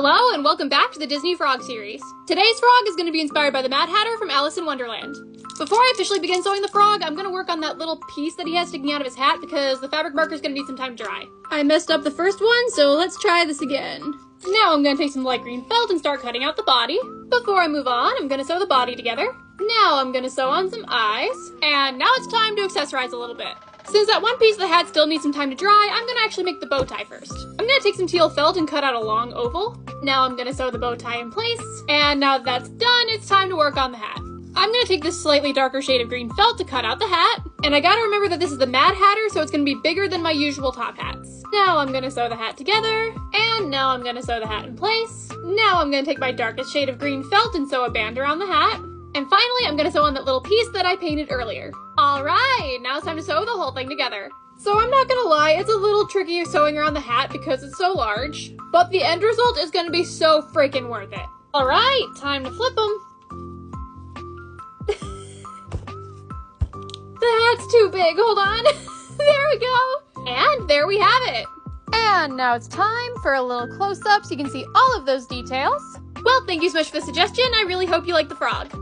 Hello and welcome back to the Disney Frog series. Today's frog is going to be inspired by the Mad Hatter from Alice in Wonderland. Before I officially begin sewing the frog, I'm going to work on that little piece that he has sticking out of his hat because the fabric marker is going to need some time to dry. I messed up the first one, so let's try this again. Now I'm going to take some light green felt and start cutting out the body. Before I move on, I'm going to sew the body together. Now I'm going to sew on some eyes. And now it's time to accessorize a little bit. Since that one piece of the hat still needs some time to dry, I'm going to actually make the bow tie first. I'm going to take some teal felt and cut out a long oval. Now I'm going to sew the bow tie in place. And now that that's done, it's time to work on the hat. I'm going to take this slightly darker shade of green felt to cut out the hat. And I got to remember that this is the Mad Hatter, so it's going to be bigger than my usual top hats. Now I'm going to sew the hat together. And now I'm going to sew the hat in place. Now I'm going to take my darkest shade of green felt and sew a band around the hat. And finally, I'm going to sew on that little piece that I painted earlier. Alright, now it's time to sew the whole thing together. So I'm not gonna lie, it's a little tricky sewing around the hat because it's so large, but the end result is gonna be so freaking worth it. Alright, time to flip them. The hat's too big, hold on. There we go. And there we have it. And now it's time for a little close-up so you can see all of those details. Well, thank you so much for the suggestion. I really hope you like the frog.